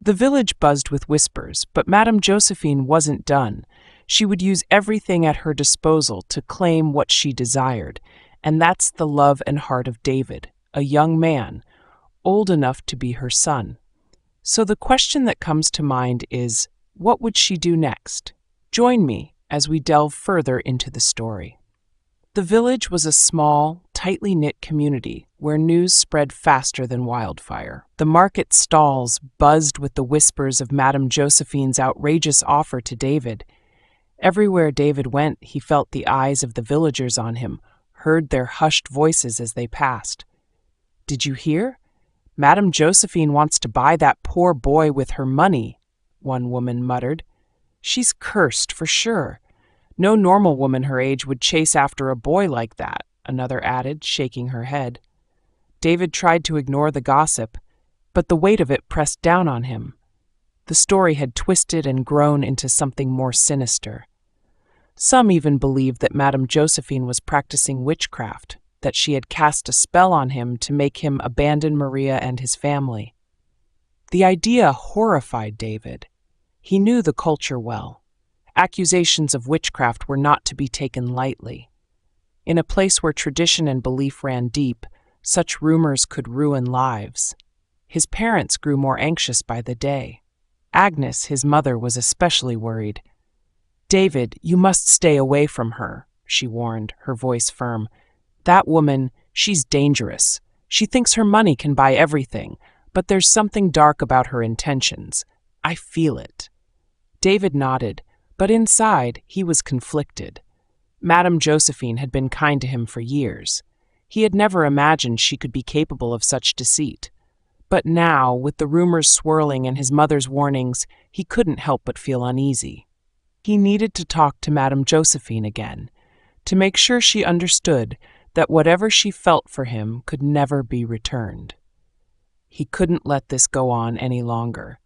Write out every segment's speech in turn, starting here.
The village buzzed with whispers, but Madam Josephine wasn't done. She would use everything at her disposal to claim what she desired, and that's the love and heart of David, a young man, old enough to be her son. So the question that comes to mind is, what would she do next? Join me as we delve further into the story. The village was a small, tightly knit community where news spread faster than wildfire. The market stalls buzzed with the whispers of Madam Josephine's outrageous offer to David. Everywhere David went, he felt the eyes of the villagers on him, heard their hushed voices as they passed. "Did you hear? Madam Josephine wants to buy that poor boy with her money," one woman muttered. "She's cursed for sure. No normal woman her age would chase after a boy like that," another added, shaking her head. David tried to ignore the gossip, but the weight of it pressed down on him. The story had twisted and grown into something more sinister. Some even believed that Madam Josephine was practicing witchcraft, that she had cast a spell on him to make him abandon Maria and his family. The idea horrified David. He knew the culture well. Accusations of witchcraft were not to be taken lightly. In a place where tradition and belief ran deep, such rumors could ruin lives. His parents grew more anxious by the day. Agnes, his mother, was especially worried. "David, you must stay away from her," she warned, her voice firm. "That woman, she's dangerous. She thinks her money can buy everything, but there's something dark about her intentions. I feel it." David nodded, but inside he was conflicted. Madam Josephine had been kind to him for years. He had never imagined she could be capable of such deceit. But now, with the rumors swirling and his mother's warnings, he couldn't help but feel uneasy. He needed to talk to Madam Josephine again, to make sure she understood that whatever she felt for him could never be returned. He couldn't let this go on any longer.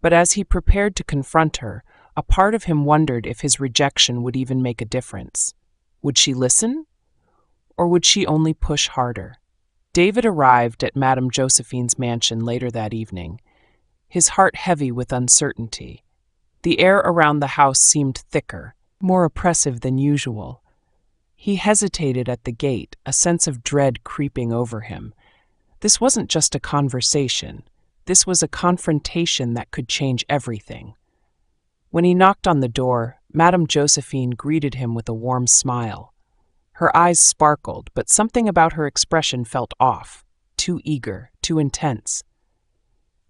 But as he prepared to confront her, a part of him wondered if his rejection would even make a difference. Would she listen? Or would she only push harder? David arrived at Madam Josephine's mansion later that evening, his heart heavy with uncertainty. The air around the house seemed thicker, more oppressive than usual. He hesitated at the gate, a sense of dread creeping over him. This wasn't just a conversation. This was a confrontation that could change everything. When he knocked on the door, Madam Josephine greeted him with a warm smile. Her eyes sparkled, but something about her expression felt off, too eager, too intense.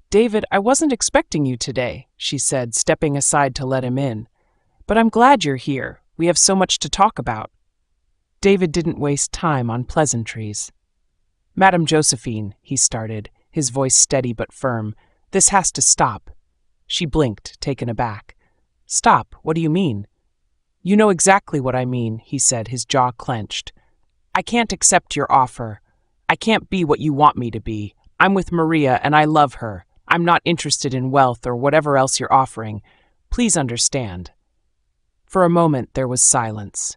"David, I wasn't expecting you today," she said, stepping aside to let him in. "But I'm glad you're here. We have so much to talk about." David didn't waste time on pleasantries. "Madam Josephine," he started, his voice steady but firm, "this has to stop." She blinked, taken aback. "Stop? What do you mean?" "You know exactly what I mean," he said, his jaw clenched. "I can't accept your offer. I can't be what you want me to be. I'm with Maria and I love her. I'm not interested in wealth or whatever else you're offering. Please understand." For a moment there was silence.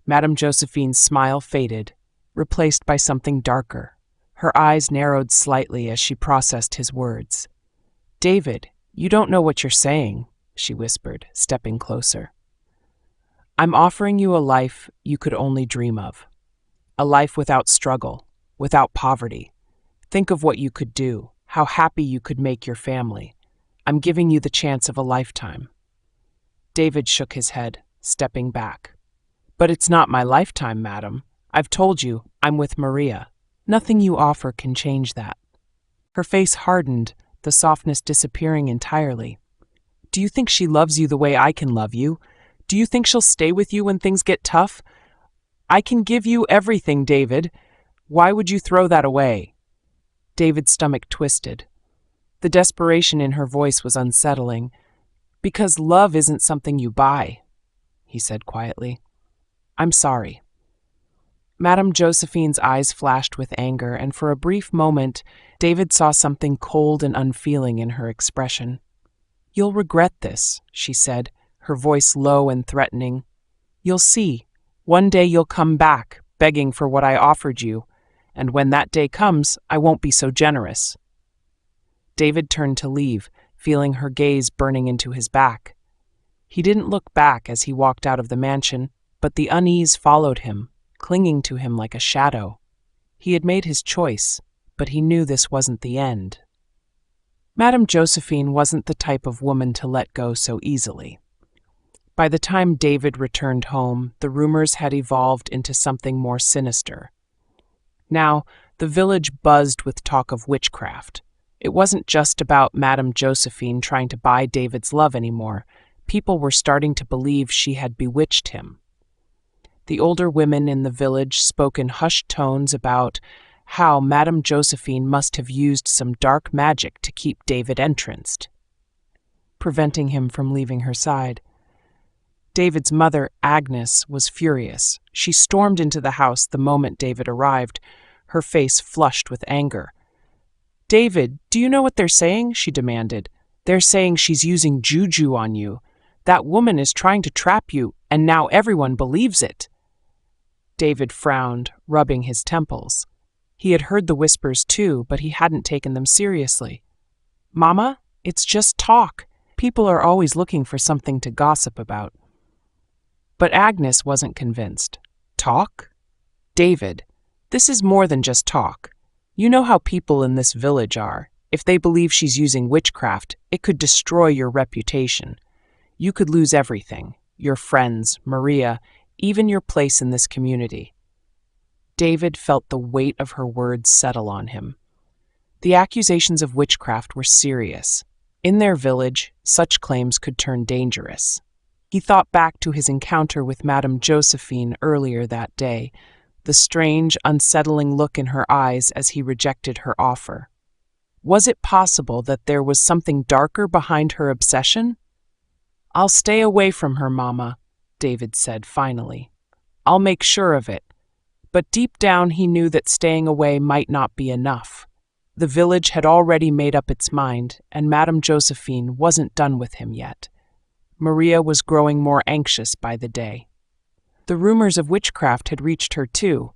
Madam Josephine's smile faded, replaced by something darker. Her eyes narrowed slightly as she processed his words. "David, you don't know what you're saying," she whispered, stepping closer. "I'm offering you a life you could only dream of. A life without struggle, without poverty. Think of what you could do, how happy you could make your family. I'm giving you the chance of a lifetime." David shook his head, stepping back. "But it's not my lifetime, madam. I've told you, I'm with Maria. Nothing you offer can change that." Her face hardened, the softness disappearing entirely. "Do you think she loves you the way I can love you? Do you think she'll stay with you when things get tough? I can give you everything, David. Why would you throw that away?" David's stomach twisted. The desperation in her voice was unsettling. "Because love isn't something you buy," he said quietly. "I'm sorry." Madam Josephine's eyes flashed with anger, and for a brief moment, David saw something cold and unfeeling in her expression. "You'll regret this," she said, her voice low and threatening. "You'll see. One day you'll come back, begging for what I offered you, and when that day comes, I won't be so generous." David turned to leave, feeling her gaze burning into his back. He didn't look back as he walked out of the mansion, but the unease followed him, clinging to him like a shadow. He had made his choice, but he knew this wasn't the end. Madam Josephine wasn't the type of woman to let go so easily. By the time David returned home, the rumors had evolved into something more sinister. Now, the village buzzed with talk of witchcraft. It wasn't just about Madam Josephine trying to buy David's love anymore. People were starting to believe she had bewitched him. The older women in the village spoke in hushed tones about how Madam Josephine must have used some dark magic to keep David entranced, preventing him from leaving her side. David's mother, Agnes, was furious. She stormed into the house the moment David arrived, her face flushed with anger. "David, do you know what they're saying?" she demanded. "They're saying she's using juju on you. That woman is trying to trap you, and now everyone believes it." David frowned, rubbing his temples. He had heard the whispers too, but he hadn't taken them seriously. "Mama, it's just talk. People are always looking for something to gossip about." But Agnes wasn't convinced. "Talk? David, this is more than just talk. You know how people in this village are. If they believe she's using witchcraft, it could destroy your reputation. You could lose everything, your friends, Maria, even your place in this community." David felt the weight of her words settle on him. The accusations of witchcraft were serious. In their village, such claims could turn dangerous. He thought back to his encounter with Madam Josephine earlier that day, the strange, unsettling look in her eyes as he rejected her offer. Was it possible that there was something darker behind her obsession? "I'll stay away from her, Mama," David said finally. "I'll make sure of it." But deep down he knew that staying away might not be enough. The village had already made up its mind, and Madam Josephine wasn't done with him yet. Maria was growing more anxious by the day. The rumors of witchcraft had reached her too,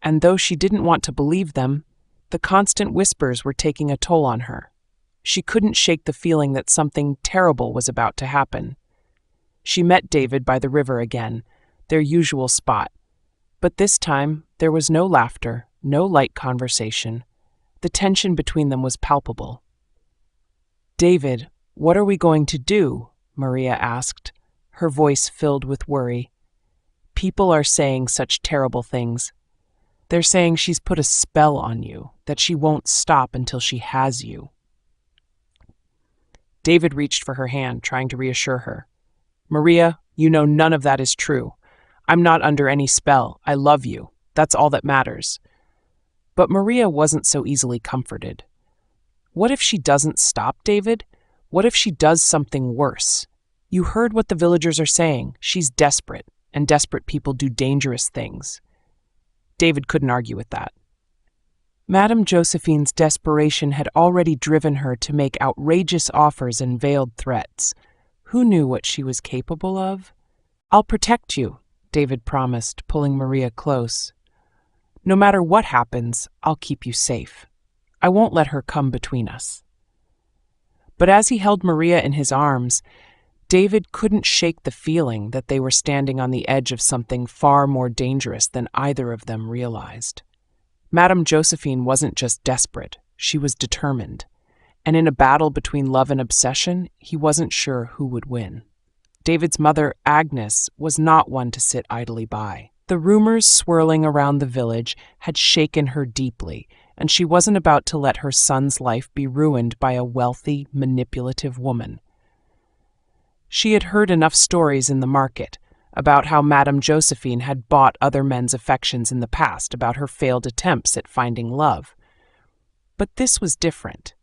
and though she didn't want to believe them, the constant whispers were taking a toll on her. She couldn't shake the feeling that something terrible was about to happen. She met David by the river again, their usual spot. But this time, there was no laughter, no light conversation. The tension between them was palpable. "David, what are we going to do?" Maria asked, her voice filled with worry. "People are saying such terrible things. They're saying she's put a spell on you, that she won't stop until she has you." David reached for her hand, trying to reassure her. "Maria, you know none of that is true. I'm not under any spell. I love you. That's all that matters." But Maria wasn't so easily comforted. What if she doesn't stop David? What if she does something worse? You heard what the villagers are saying. She's desperate, and desperate people do dangerous things. David couldn't argue with that. Madam Josephine's desperation had already driven her to make outrageous offers and veiled threats. Who knew what she was capable of? "I'll protect you," David promised, pulling Maria close. "No matter what happens, I'll keep you safe. I won't let her come between us." But as he held Maria in his arms, David couldn't shake the feeling that they were standing on the edge of something far more dangerous than either of them realized. Madam Josephine wasn't just desperate, she was determined. And in a battle between love and obsession, he wasn't sure who would win. David's mother, Agnes, was not one to sit idly by. The rumors swirling around the village had shaken her deeply, and she wasn't about to let her son's life be ruined by a wealthy, manipulative woman. She had heard enough stories in the market about how Madam Josephine had bought other men's affections in the past, about her failed attempts at finding love. But this was different.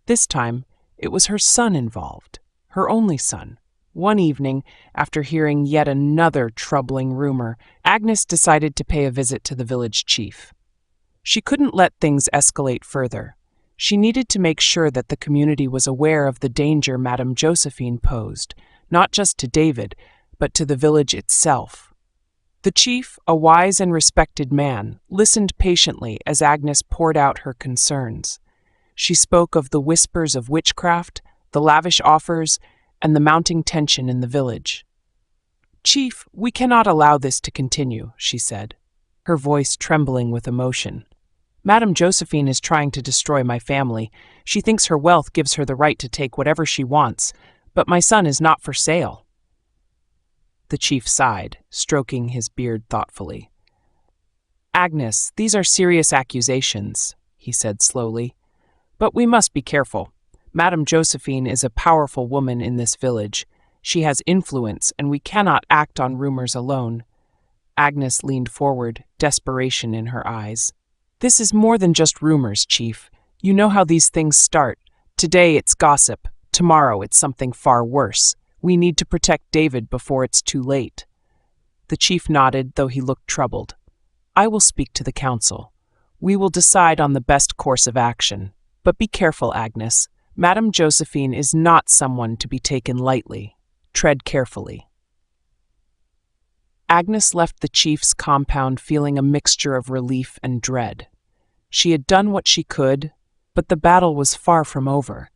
This time, it was her son involved, her only son. One evening, after hearing yet another troubling rumor, Agnes decided to pay a visit to the village chief. She couldn't let things escalate further. She needed to make sure that the community was aware of the danger Madam Josephine posed, not just to David, but to the village itself. The chief, a wise and respected man, listened patiently as Agnes poured out her concerns. She spoke of the whispers of witchcraft, the lavish offers, and the mounting tension in the village. "Chief, we cannot allow this to continue," she said, her voice trembling with emotion. "Madam Josephine is trying to destroy my family. She thinks her wealth gives her the right to take whatever she wants, but my son is not for sale." The chief sighed, stroking his beard thoughtfully. "Agnes, these are serious accusations," he said slowly. "But we must be careful. Madam Josephine is a powerful woman in this village. She has influence, and we cannot act on rumors alone." Agnes leaned forward, desperation in her eyes. "This is more than just rumors, Chief. You know how these things start. Today it's gossip. Tomorrow it's something far worse. We need to protect David before it's too late." The chief nodded, though he looked troubled. "I will speak to the council. We will decide on the best course of action. But be careful, Agnes. Madam Josephine is not someone to be taken lightly. Tread carefully." Agnes left the chief's compound feeling a mixture of relief and dread. She had done what she could, but the battle was far from over.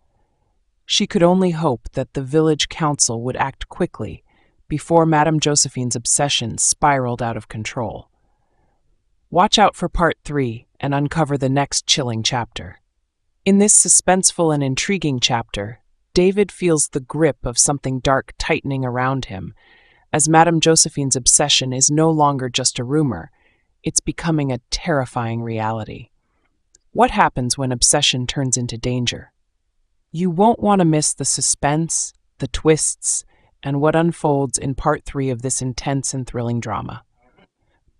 She could only hope that the village council would act quickly before Madam Josephine's obsession spiraled out of control. Watch out for Part 3 and uncover the next chilling chapter. In this suspenseful and intriguing chapter, David feels the grip of something dark tightening around him, as Madam Josephine's obsession is no longer just a rumor, it's becoming a terrifying reality. What happens when obsession turns into danger? You won't want to miss the suspense, the twists, and what unfolds in Part 3 of this intense and thrilling drama.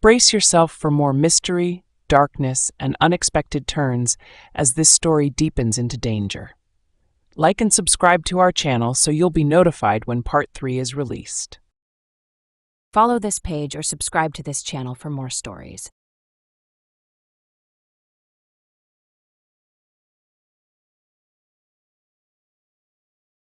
Brace yourself for more mystery, darkness, and unexpected turns as this story deepens into danger. Like and subscribe to our channel so you'll be notified when Part 3 is released. Follow this page or subscribe to this channel for more stories.